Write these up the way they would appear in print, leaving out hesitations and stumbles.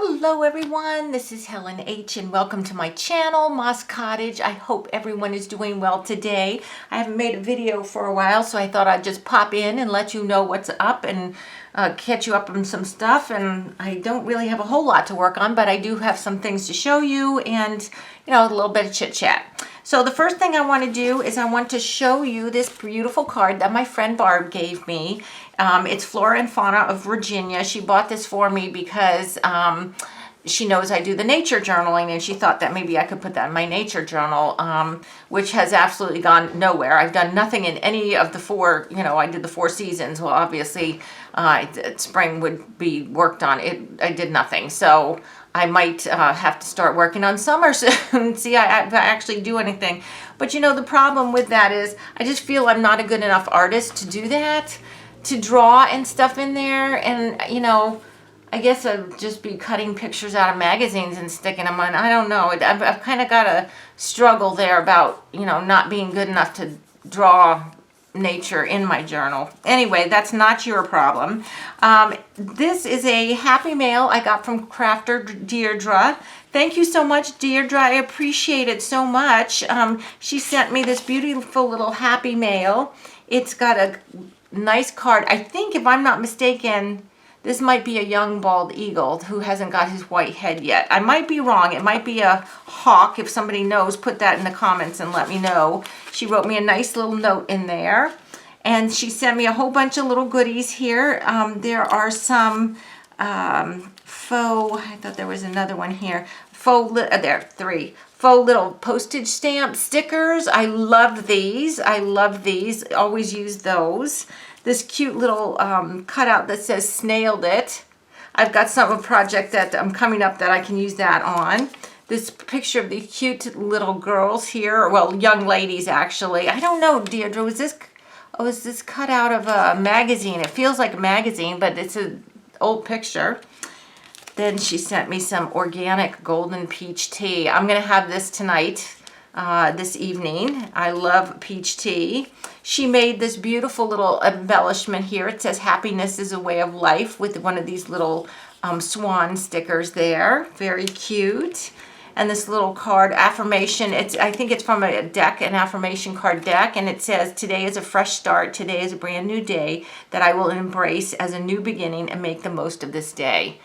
Hello everyone, this is Helen H and welcome to my channel, Moss Cottage. I hope everyone is doing well today. I haven't made a video for a while, so I thought I'd just pop in and let you know what's up and catch you up on some stuff. And I don't really have a whole lot to work on, but I do have some things to show you and, a little bit of chit chat. So the first thing I want to do is I want to show you this beautiful card that my friend Barb gave me. It's Flora and Fauna of Virginia. She bought this for me because she knows I do the nature journaling, and she thought that maybe I could put that in my nature journal, which has absolutely gone nowhere. I've done nothing in any of the four, I did the 4 seasons. Well, obviously spring would be worked on. I did nothing. So I might have to start working on summer soon, see if I actually do anything. But the problem with that is I just feel I'm not a good enough artist to do that, to draw and stuff in there. And, I guess I'd just be cutting pictures out of magazines and sticking them on. I don't know. I've kind of got a struggle there about, not being good enough to draw nature in my journal. Anyway, that's not your problem. This is a happy mail I got from crafter Deirdre. Thank you so much, Deirdre. I appreciate it so much. She sent me this beautiful little happy mail. It's got a nice card. I think, if I'm not mistaken, this might be a young bald eagle who hasn't got his white head yet. I might be wrong. It might be a hawk. If somebody knows, put that in the comments and let me know. She wrote me a nice little note in there. And she sent me a whole bunch of little goodies here. There are some faux, I thought there was another one here. There, 3. Faux little postage stamp stickers. I love these. Always use those. This cute little cutout that says snailed it. I've got a project that I'm coming up that I can use that on. This picture of the cute little girls here, well, young ladies actually. I don't know, Deirdre, is this cut out of a magazine? It feels like a magazine, but it's an old picture. Then she sent me some organic golden peach tea. I'm gonna have this tonight. This evening. I love peach tea. She made this beautiful little embellishment here. It says happiness is a way of life with one of these little swan stickers there. Very cute. And this little card affirmation. I think it's from a deck, an affirmation card deck, and it says, today is a fresh start. Today is a brand new day that I will embrace as a new beginning and make the most of this day.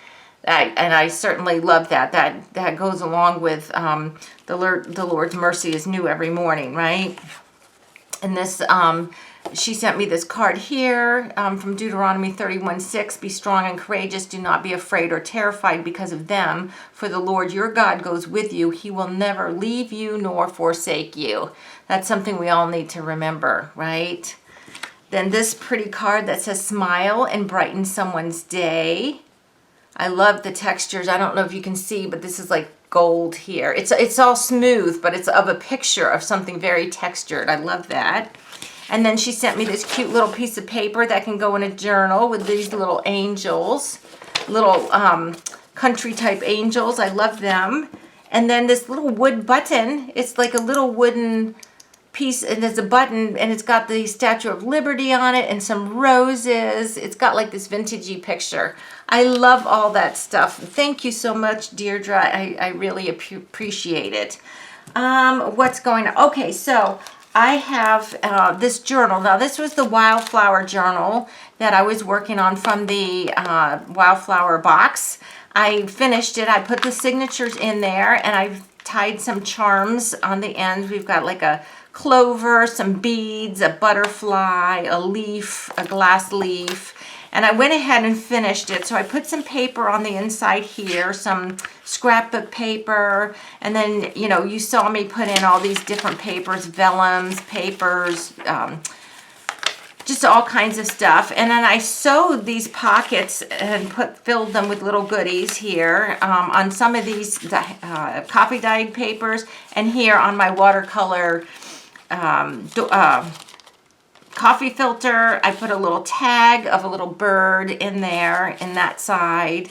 And I certainly love that. That goes along with the Lord's mercy is new every morning, right? And this, she sent me this card here from Deuteronomy 31:6. Be strong and courageous. Do not be afraid or terrified because of them. For the Lord your God goes with you. He will never leave you nor forsake you. That's something we all need to remember, right? Then this pretty card that says smile and brighten someone's day. I love the textures. I don't know if you can see, but this is like gold here. It's all smooth, but it's of a picture of something very textured. I love that. And then she sent me this cute little piece of paper that can go in a journal with these little angels, little country type angels. I love them. And then this little wood button. It's like a little wooden piece, and there's a button, and it's got the Statue of Liberty on it and some roses. It's got like this vintagey picture. I love all that stuff. Thank you so much, Deirdre. I really appreciate it. What's going on? Okay, so I have this journal. Now, this was the wildflower journal that I was working on from the wildflower box. I finished it. I put the signatures in there, and I've tied some charms on the end. We've got like a clover, some beads, a butterfly, a leaf, a glass leaf. And I went ahead and finished it. So I put some paper on the inside here, some scrapbook paper. And then, you saw me put in all these different papers, vellums, papers, just all kinds of stuff. And then I sewed these pockets and filled them with little goodies here on some of these coffee dyed papers, and here on my watercolor coffee filter. I put a little tag of a little bird in there in that side.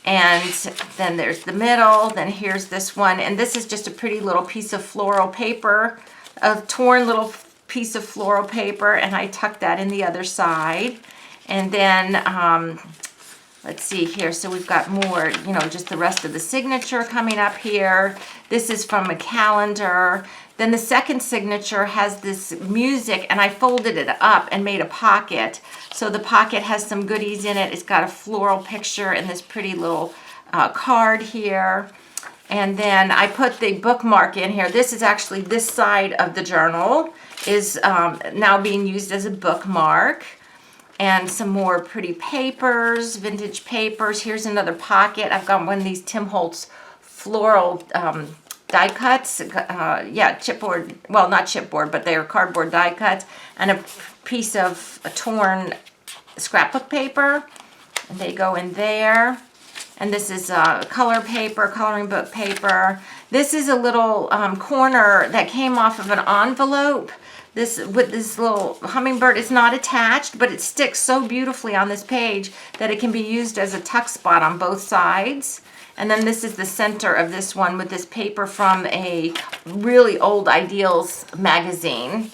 And then there's the middle. Then here's this one. And this is just a pretty little piece of floral paper, a torn little piece of floral paper. And I tucked that in the other side. And then let's see here. So we've got more, you know, just the rest of the signature coming up here. This is from a calendar. Then the second signature has this music, and I folded it up and made a pocket. So the pocket has some goodies in it. It's got a floral picture and this pretty little card here. And then I put the bookmark in here. This is actually, this side of the journal is now being used as a bookmark. And some more pretty papers, vintage papers. Here's another pocket. I've got one of these Tim Holtz floral die cuts. Yeah, chipboard, well, not chipboard, but they're cardboard die cuts. And a piece of a torn scrapbook paper. And they go in there. And this is color paper, coloring book paper. This is a little corner that came off of an envelope. This with this little hummingbird. It's not attached, but it sticks so beautifully on this page that it can be used as a tuck spot on both sides. And then this is the center of this one with this paper from a really old Ideals magazine.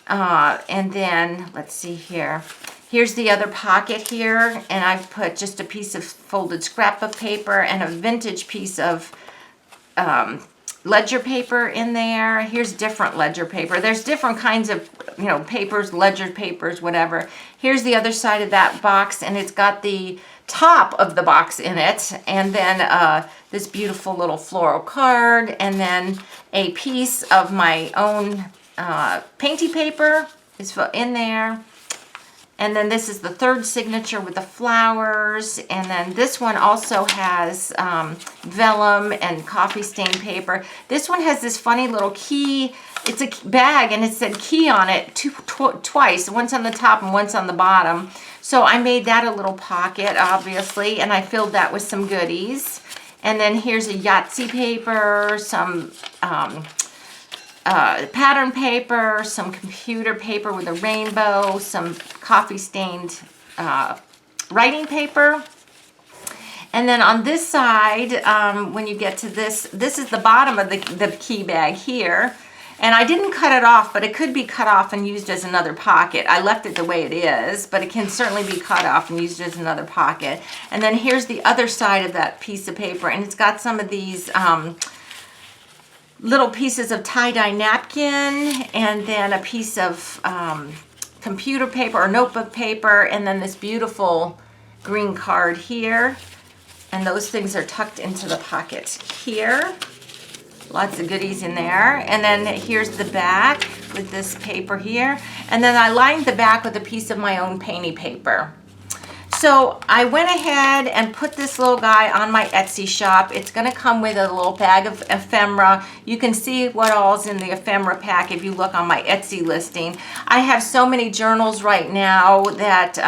And then, let's see here. Here's the other pocket here, and I've put just a piece of folded scrapbook paper and a vintage piece of ledger paper in there. Here's different ledger paper. There's different kinds of, you know, papers, ledger papers, whatever. Here's the other side of that box, and it's got the top of the box in it, and then this beautiful little floral card, and then a piece of my own painty paper is in there. And then this is the third signature with the flowers. And then this one also has vellum and coffee stain paper. This one has this funny little key. It's a bag and it said key on it twice. Once on the top and once on the bottom. So I made that a little pocket, obviously. And I filled that with some goodies. And then here's a Yahtzee paper, some pattern paper, some computer paper with a rainbow, some coffee stained writing paper. And then on this side, when you get to this is the bottom of the key bag here. And I didn't cut it off, but it could be cut off and used as another pocket. I left it the way it is, but it can certainly be cut off and used as another pocket. And then here's the other side of that piece of paper, and it's got some of these little pieces of tie-dye napkin, and then a piece of computer paper or notebook paper, and then this beautiful green card here. And those things are tucked into the pocket here. Lots of goodies in there. And then here's the back with this paper here. And then I lined the back with a piece of my own painty paper. So I went ahead and put this little guy on my Etsy shop. It's going to come with a little bag of ephemera. You can see what all's in the ephemera pack if you look on my Etsy listing. I have so many journals right now that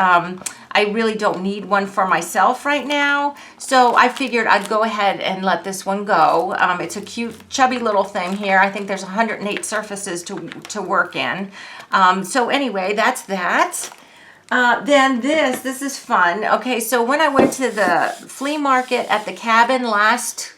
I really don't need one for myself right now. So I figured I'd go ahead and let this one go. It's a cute, chubby little thing here. I think there's 108 surfaces to work in. So anyway, that's that. Then this is fun. Okay, so when I went to the flea market at the cabin last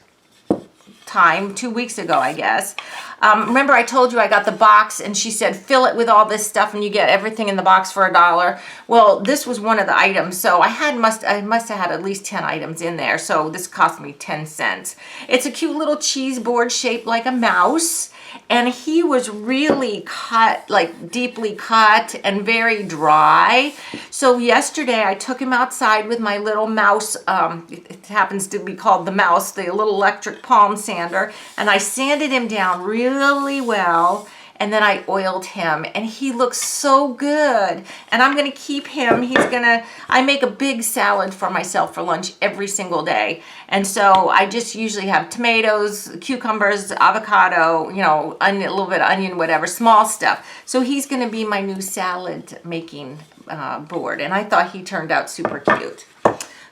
time, 2 weeks ago, I guess. Remember I told you I got the box and she said, fill it with all this stuff and you get everything in the box for $1. Well, this was one of the items. So I must have had at least 10 items in there. So this cost me 10 cents. It's a cute little cheese board shaped like a mouse. And he was really cut, like deeply cut and very dry. So yesterday I took him outside with my little mouse, it happens to be called the mouse, the little electric palm sander. And I sanded him down really well. And then I oiled him and he looks so good. And I'm gonna keep him. I make a big salad for myself for lunch every single day. And so I just usually have tomatoes, cucumbers, avocado, you know, onion, a little bit of onion, whatever, small stuff. So he's gonna be my new salad making board. And I thought he turned out super cute.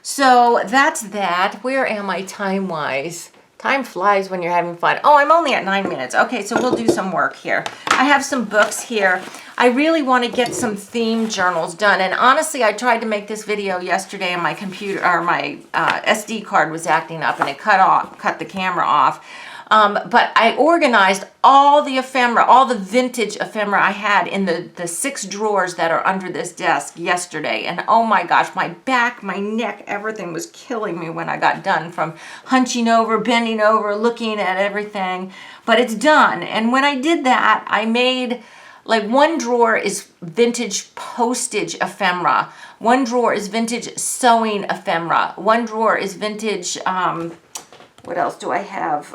So that's that. Where am I time-wise? Time flies when you're having fun. Oh, I'm only at 9 minutes. Okay, so we'll do some work here. I have some books here. I really want to get some theme journals done. And honestly, I tried to make this video yesterday and my computer, or my SD card was acting up and it cut the camera off. But I organized all the ephemera, all the vintage ephemera I had in the 6 drawers that are under this desk yesterday. And oh my gosh, my back, my neck, everything was killing me when I got done from hunching over, bending over, looking at everything. But it's done. And when I did that, I made, like, one drawer is vintage postage ephemera. One drawer is vintage sewing ephemera. One drawer is vintage, what else do I have?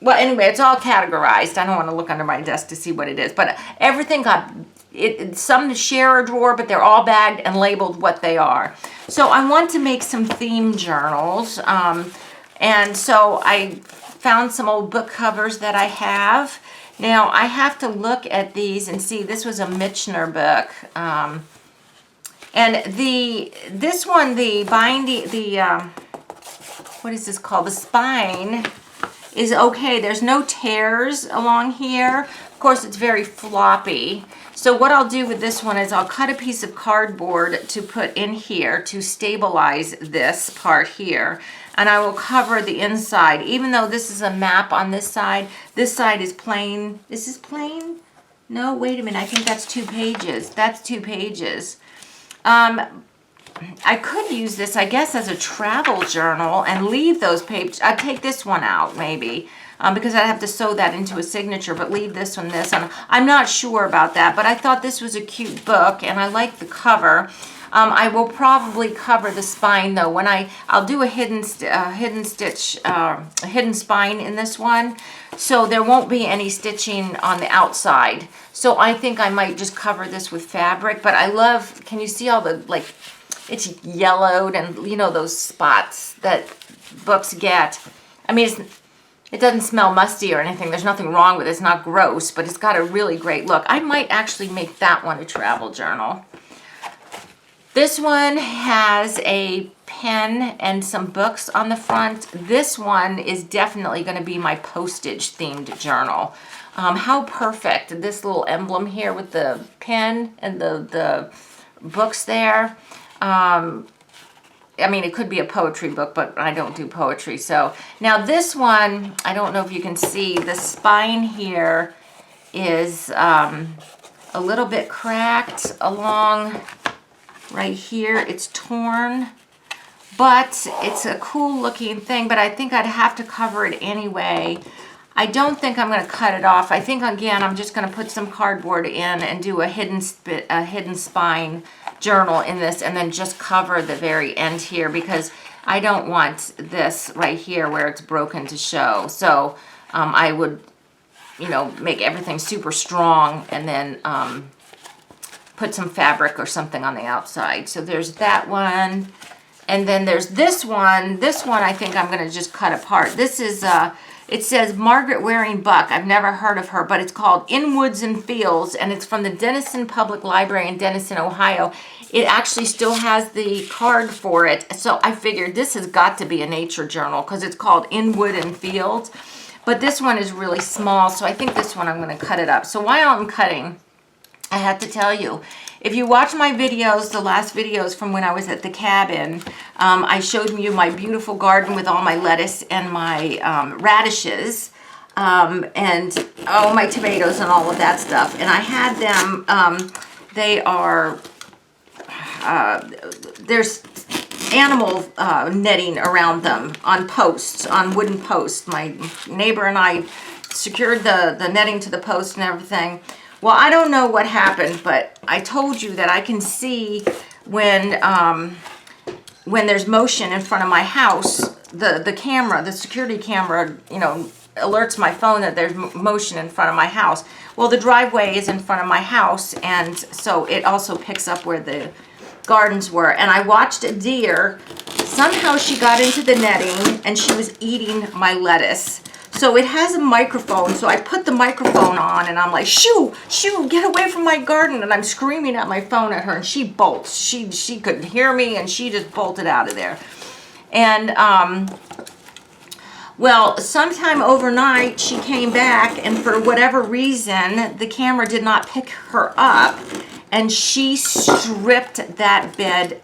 Well, anyway, it's all categorized. I don't want to look under my desk to see what it is. But everything got, some share a drawer, but they're all bagged and labeled what they are. So I want to make some theme journals. And so I found some old book covers that I have. Now, I have to look at these and see. This was a Michener book. And this one, the binding, what is this called? The spine is okay. There's no tears along here. Of course, it's very floppy. So what I'll do with this one is I'll cut a piece of cardboard to put in here to stabilize this part here. And I will cover the inside. Even though this is a map on this side is plain. This is plain? No, wait a minute. I think that's 2 pages. That's 2 pages. I could use this, I guess, as a travel journal and leave those pages. I'd take this one out, maybe, because I'd have to sew that into a signature, but leave this one, this one. I'm not sure about that, but I thought this was a cute book, and I like the cover. I will probably cover the spine, though. When I'll do a hidden spine in this one, so there won't be any stitching on the outside. So I think I might just cover this with fabric, but I love, can you see all the, like, it's yellowed and, you know, those spots that books get. I mean, it doesn't smell musty or anything. There's nothing wrong with it. It's not gross, but it's got a really great look. I might actually make that one a travel journal. This one has a pen and some books on the front. This one is definitely going to be my postage themed journal. How perfect, this little emblem here with the pen and the books there. I mean, it could be a poetry book, but I don't do poetry. So now this one, I don't know if you can see, the spine here is a little bit cracked along right here. It's torn, but it's a cool looking thing, but I think I'd have to cover it anyway. I don't think I'm going to cut it off. I think, again, I'm just going to put some cardboard in and do a hidden spine journal in this, and then just cover the very end here, because I don't want this right here where it's broken to show. So I would, you know, make everything super strong and then put some fabric or something on the outside. So there's that one. And then there's this one. This one I think I'm going to just cut apart. This is, it says Margaret Waring Buck. I've never heard of her, but it's called In Woods and Fields, and it's from the Denison Public Library in Denison, Ohio. It actually still has the card for it. So I figured this has got to be a nature journal because it's called In Wood and Fields. But this one is really small, so I think this one I'm going to cut it up. So while I'm cutting, I have to tell you, if you watch my videos, the last videos from when I was at the cabin, I showed you my beautiful garden with all my lettuce and my radishes, and all my tomatoes and all of that stuff. And I had them, they are, there's animal netting around them on posts, on wooden posts. My neighbor and I secured the netting to the post and everything. Well, I don't know what happened, but I told you that I can see when there's motion in front of my house, the camera, the security camera, you know, alerts my phone that there's motion in front of my house. Well, the driveway is in front of my house, and so it also picks up where the gardens were. And I watched a deer. Somehow she got into the netting, and she was eating my lettuce. So it has a microphone, so I put the microphone on, and I'm like, shoo, shoo, get away from my garden. And I'm screaming at my phone at her, and she bolts. She couldn't hear me, and she just bolted out of there. And, well, sometime overnight, she came back, and for whatever reason, the camera did not pick her up, and she stripped that bed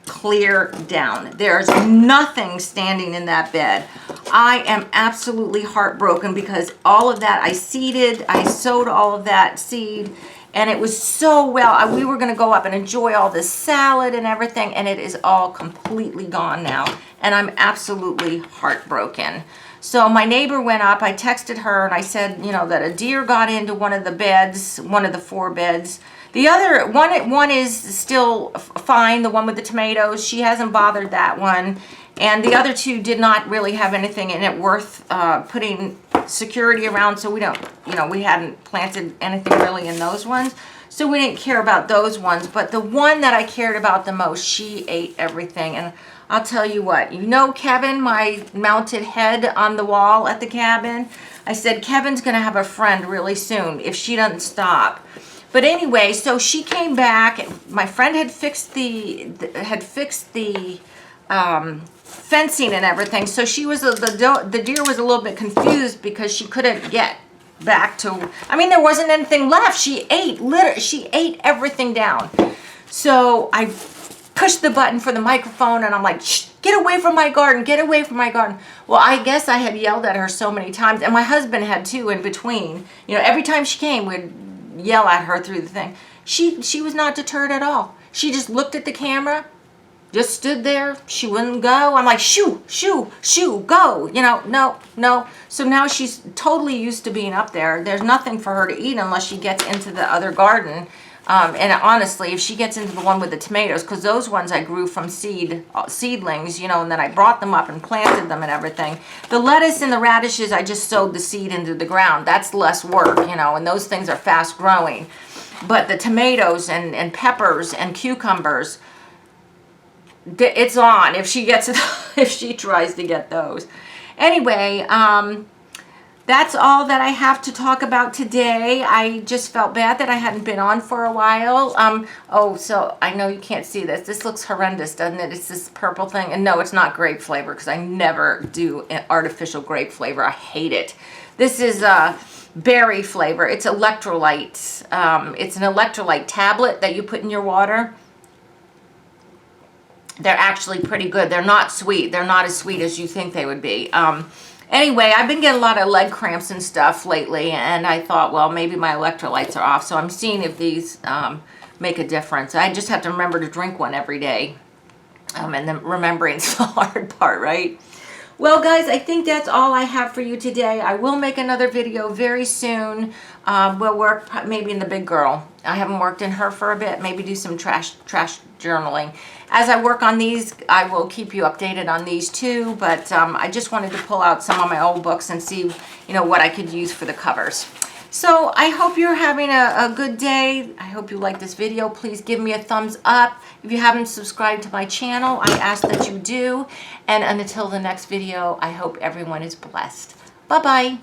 clear down. There's nothing standing in that bed. I am absolutely heartbroken because all of that I seeded, I sowed all of that seed, and it was so well. We were going to go up and enjoy all this salad and everything, and it is all completely gone now, and I'm absolutely heartbroken. So my neighbor went up, I texted her, and I said, you know, that a deer got into one of the beds, one of the 4 beds. The other one is still fine, the one with the tomatoes. She hasn't bothered that one. And the other 2 did not really have anything in it worth putting security around, so we don't, you know, we hadn't planted anything really in those ones. So we didn't care about those ones. But the one that I cared about the most, she ate everything. And I'll tell you what, you know Kevin, my mounted head on the wall at the cabin? I said, Kevin's going to have a friend really soon if she doesn't stop. But anyway, so she came back. My friend had fixed the fencing and everything. So she was the deer was a little bit confused because she couldn't get back to. I mean, there wasn't anything left. She ate everything down. So I pushed the button for the microphone and I'm like, shh, get away from my garden, get away from my garden. Well, I guess I had yelled at her so many times, and my husband had too in between. You know, every time she came, we'd yell at her through the thing. She was not deterred at all. She just looked at the camera, just stood there. She wouldn't go. I'm like, shoo, shoo, shoo, go. You know, no, no. So now she's totally used to being up there. There's nothing for her to eat unless she gets into the other garden. And honestly, if she gets into the one with the tomatoes, because those ones I grew from seedlings, you know, and then I brought them up and planted them and everything. The lettuce and the radishes, I just sowed the seed into the ground. That's less work, you know, and those things are fast growing. But the tomatoes and peppers and cucumbers, it's on if she gets if she tries to get those. Anyway, that's all that I have to talk about today. I just felt bad that I hadn't been on for a while. Oh, so I know you can't see this. This looks horrendous, doesn't it? It's this purple thing. And no, it's not grape flavor because I never do an artificial grape flavor. I hate it. This is berry flavor. It's electrolyte. It's an electrolyte tablet that you put in your water. They're actually pretty good. They're not sweet. They're not as sweet as you think they would be. Anyway, I've been getting a lot of leg cramps and stuff lately, and I thought, well, maybe my electrolytes are off, so I'm seeing if these make a difference. I just have to remember to drink one every day, and then remembering's the hard part, right? Well, guys, I think that's all I have for you today. I will make another video very soon. We'll work maybe in the big girl. I haven't worked in her for a bit. Maybe do some trash journaling. As I work on these, I will keep you updated on these too. But I just wanted to pull out some of my old books and see, you know, what I could use for the covers. So I hope you're having a good day. I hope you like this video. Please give me a thumbs up. If you haven't subscribed to my channel, I ask that you do. And until the next video, I hope everyone is blessed. Bye-bye.